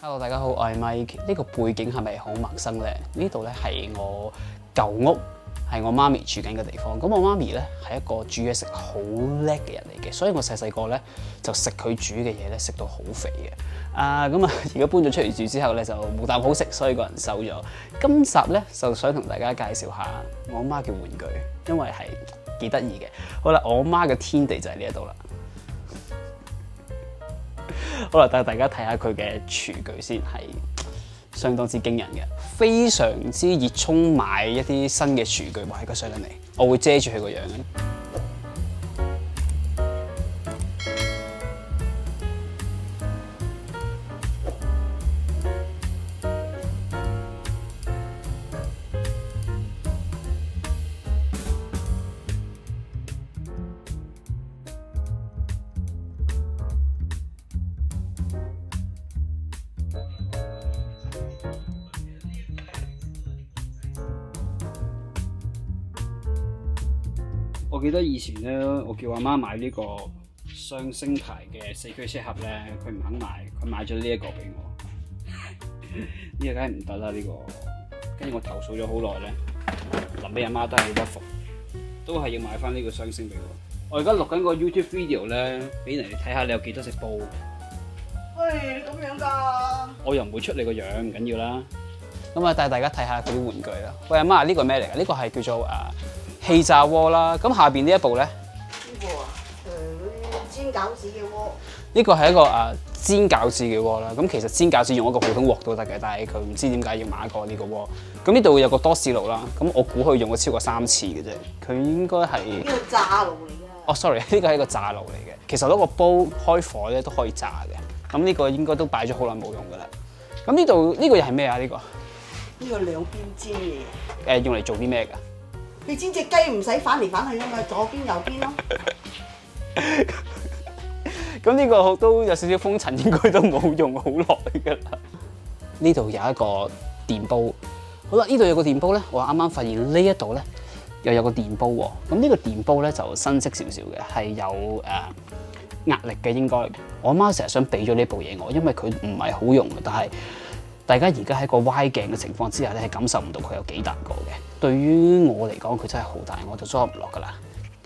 Hello， 大家好，我係 Mike。呢個背景係咪好陌生呢？呢度咧係我舊屋，係我媽咪住緊嘅地方。咁我媽咪咧係一個煮嘢食好叻嘅人嚟嘅，所以我細個咧就食佢煮嘅嘢咧，食到好肥嘅。而家搬咗出嚟住之後咧，就冇啖好食，所以個人瘦咗。今集咧就想同大家介紹下我媽嘅玩具，因為係幾得意嘅。好啦，我媽嘅天地就喺呢一度啦。好啦，帶大家睇下佢嘅廚具先，係相當之驚人嘅，非常之熱衷買一啲新嘅廚具。哇，喺個上緊嚟，我會遮住佢個樣嘅。我記得以前咧，我叫阿媽買呢個雙星牌嘅4驅車盒咧，佢唔肯買，佢買咗呢一個俾我。呢個梗係唔得啦，呢個。跟住我投訴咗好耐咧，臨尾阿媽都係屈服，都係要買翻呢個雙星俾我。我而家錄緊個 YouTube video 咧，俾人哋睇下你有幾多隻煲。喂，你咁樣㗎？我又唔會出你個樣，唔緊要啦。咁啊，帶大家睇下佢啲玩具啦。喂，阿媽，呢個係咩嚟㗎？呢個係叫做氣炸鍋啦，咁下邊呢一部咧？呢個啊，嗰啲煎餃子嘅鍋。呢個係一個煎餃子嘅鍋啦。咁其實煎餃子用一個普通鑊都得嘅，但係佢唔知點解要買一個呢個鍋。咁呢度有個多士爐啦。咁我估佢用咗超過3次嘅啫。佢應該係呢個炸爐嚟㗎。哦，sorry，呢個係一個炸爐嚟嘅。其實攞個煲開火咧都可以炸嘅。咁呢個應該都擺咗好耐冇用㗎啦。咁呢度呢個又係咩啊？呢個？呢個兩邊煎嘅嘢。用嚟做啲咩㗎？你煎隻雞唔使反嚟反去㗎嘛，左邊右邊咯。咁呢個都有少少風塵，應該都冇用好耐㗎啦。呢度有一個電煲。好啦，呢度有個電煲咧，我啱啱發現呢一度咧又有個電煲喎。咁呢個電煲咧就新式少少嘅，係有壓力嘅應該。我阿媽成日想俾咗呢部嘢我，因為佢唔係好用嘅，但係大家而家喺個歪鏡嘅情況之下咧，係感受唔到佢有幾大個嘅。對於我嚟講，佢真係好大，我就裝唔落㗎啦。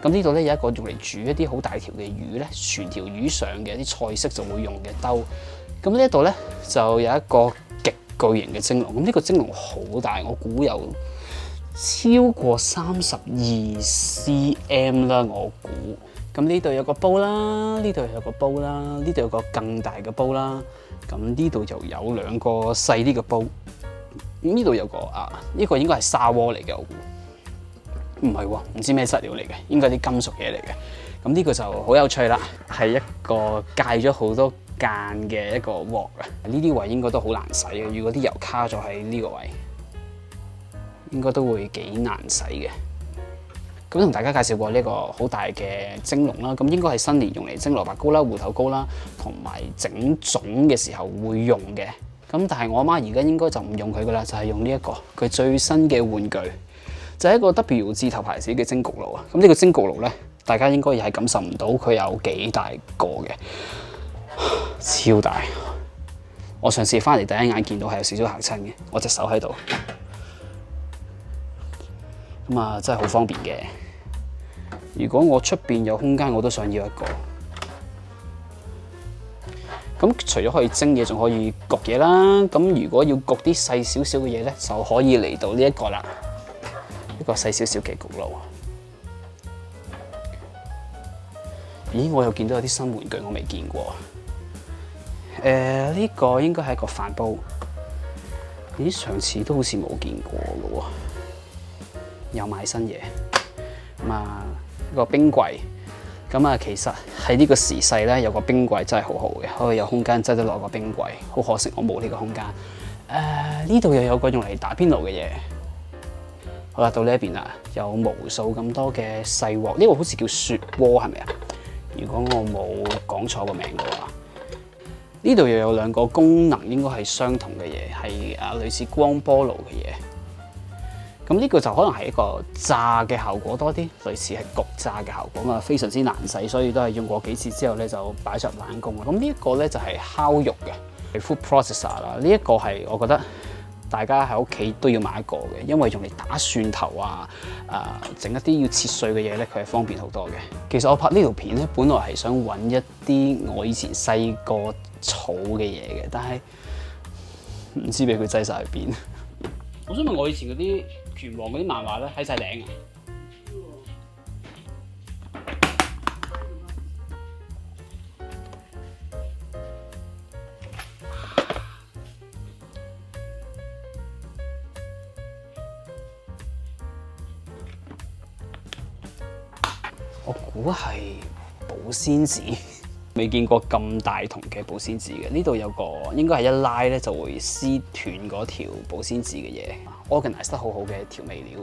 咁呢度咧有一個用嚟煮一啲好大條嘅魚咧，全條魚上嘅一啲菜式就會用嘅兜。咁呢一度咧就有一個極巨型嘅蒸籠。咁呢個蒸籠好大，我估有超過32 cm 啦，我估。咁呢度有個煲啦，呢度有個煲啦，呢度有個更大嘅煲啦。咁呢度又有2個細啲嘅煲。咁呢度有個呢個應該係砂鍋嚟嘅，我估。唔係喎，唔知咩質料嚟嘅，應該係啲金屬嘢嚟嘅。咁呢個就好有趣啦，係一個戒咗好多間嘅一個鑊啊！呢啲位應該都好難洗嘅，如果啲油卡咗喺呢個位，應該都會幾難洗嘅。咁同大家介紹過呢個好大嘅蒸籠啦，咁應該係新年用嚟蒸蘿蔔糕啦、芋頭糕啦，同埋整粽嘅時候會用嘅。咁但係我阿媽而家應該就唔用佢噶啦，就係用呢一個佢最新嘅玩具。就係一個 W 字頭牌子嘅蒸焗爐啊！咁呢個蒸焗爐咧，大家應該係感受唔到佢有幾大個嘅，超大！我上次翻嚟第一眼見到係有少少嚇親嘅，我隻手喺度，咁真係好方便嘅。如果我出邊有空間，我都想要一個。咁除咗可以蒸嘢，仲可以焗嘢啦。咁如果要焗啲細少少嘅嘢咧，就可以嚟到呢一個啦。一個細少少嘅焗爐。咦，我又見到有啲新玩具我未見過。呢個應該係一個飯煲。咦，上次都好似冇見過嘅喎。又買新嘢。一個冰櫃。其實喺呢個時勢咧，有個冰櫃真係好好嘅，可以有空間擠得落個冰櫃。好可惜我冇呢個空間。呢度又有個用嚟打邊爐嘅嘢。好啦，到呢一邊啦，有無數咁多嘅細鑊，呢個好似叫雪鍋係咪啊？如果我冇講錯個名嘅話，呢度又有2個功能應該係相同嘅嘢，係類似光波爐嘅嘢。咁呢個就可能係一個炸嘅效果多啲，類似係焗炸嘅效果非常之難洗，所以都係用過幾次之後咧就擺咗入冷宮。咁呢一個咧就係烤肉嘅。food processor 啦，呢一個係我覺得大家喺屋企都要買一個嘅，因為用嚟打蒜頭啊，整一啲要切碎嘅嘢咧，佢係方便好多嘅。其實我拍呢條片咧，本來係想揾一啲我以前細個儲嘅嘢嘅，但係唔知俾佢擠晒去邊。我想問我以前嗰啲拳王嗰啲漫畫咧，喺晒頂啊！我估係保鮮紙，未見過咁大筒嘅保鮮紙嘅。呢度有個應該係一拉咧就會撕斷嗰條保鮮紙嘅嘢 ，organize 得好好嘅調味料，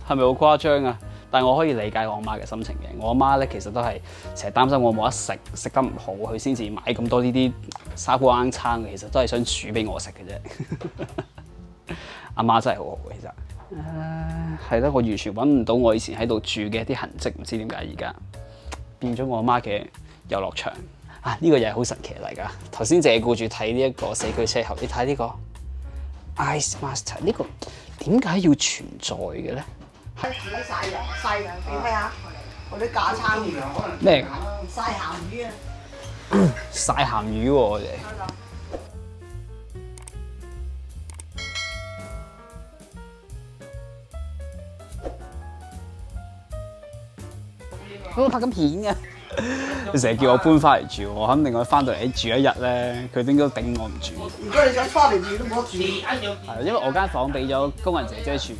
係咪好誇張啊？但係我可以理解我阿媽嘅心情嘅。我阿媽咧其實都係成日擔心我冇得食，食得唔好，佢先至買咁多呢啲沙煲罌罉嘅。其實都係想煮俾我食嘅啫。阿媽真係好好嘅，其實。係啦，我完全揾唔到我以前喺度住嘅一啲痕跡，唔知點解而家變咗我阿媽嘅遊樂場啊！呢個又係好神奇嚟㗎。頭先淨係顧住睇呢一個四驅車後，你睇呢個 Ice Master 呢個點解要存在嘅咧？喺曬藥曬嘅，你睇下嗰啲架撐魚咩？曬鹹魚啊！曬鹹魚喎，我哋。我拍緊片嘅，佢成日叫我搬翻嚟住，我肯定我翻到嚟住一日咧，佢應該頂我唔住。如果你想翻嚟住都冇得住。係，因為我間房俾咗工人姐姐住。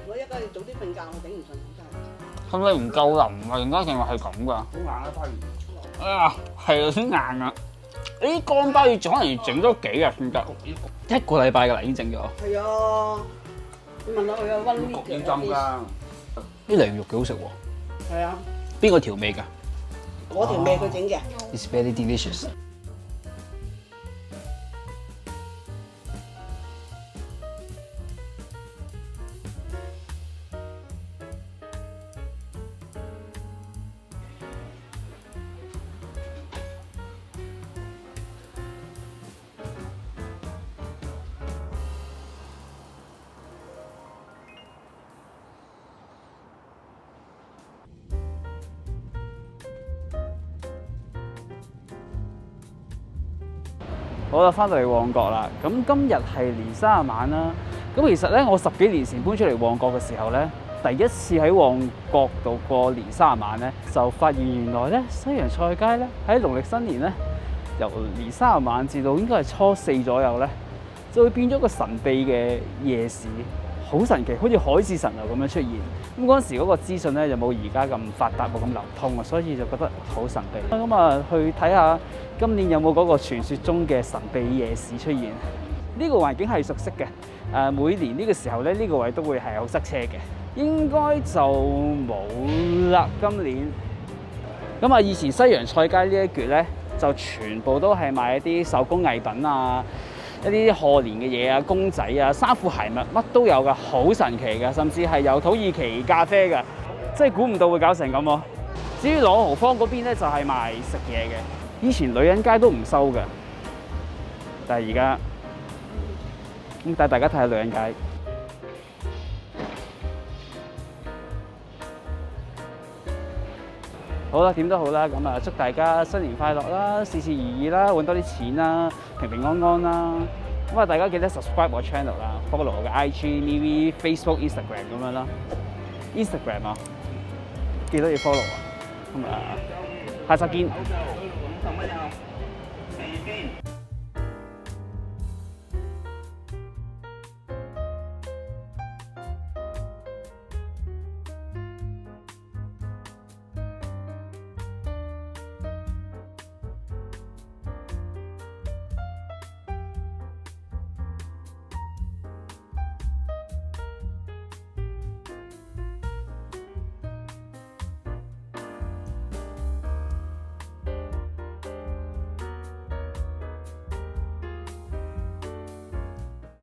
我一家要早啲瞓覺，我頂唔順真係。係咪唔夠腍啊？而家淨係係咁㗎？好硬啊，花魚！哎呀，係有啲硬啊！呢啲乾鮑魚可能要整多幾日先得，一個禮拜㗎啦，已經整咗。係啊，你問下佢啊，溫呢焗點浸㗎？呢鯪魚肉幾好食喎。係啊，邊個調味㗎嗰條味佢整嘅。？It's very delicious。好啦，翻到嚟旺角啦。咁今日係年卅晚啦。咁其實咧，我10幾年前搬出嚟旺角嘅時候咧，第一次喺旺角度過年卅晚咧，就發現原來咧西洋菜街咧喺農曆新年咧，由年卅晚至到應該係初4左右咧，就會變咗個神秘嘅夜市，好神奇，好似海市蜃樓咁樣出現。咁嗰陣時嗰個資訊咧，就冇而家咁發達，冇咁流通啊，所以就覺得好神秘。咁啊，去睇下今年有冇嗰個傳說中嘅神秘夜市出現。呢個環境係熟悉嘅。每年呢個時候咧，呢個位都會係好塞車嘅。應該就冇啦，今年。咁啊，以前西洋菜街呢一橛咧，就全部都係賣一啲手工藝品啊，一啲賀年嘅嘢啊，公仔啊，衫褲鞋襪乜都有㗎，好神奇㗎，甚至係有土耳其咖啡㗎，真係估唔到會搞成咁喎。至於朗豪坊嗰邊咧，就係賣食嘢嘅，以前女人街都唔收㗎，但係而家咁帶大家睇下女人街。好啦，點都好啦，咁啊，祝大家新年快樂啦，事事如意啦，揾多啲錢啦，平平安安啦。咁啊，大家記得 subscribe 我 channel 啦 ，follow 我嘅 IG、MeWe、Facebook、Instagram 咁樣啦。Instagram 啊，記得要 follow 啊。咁啊，下集見。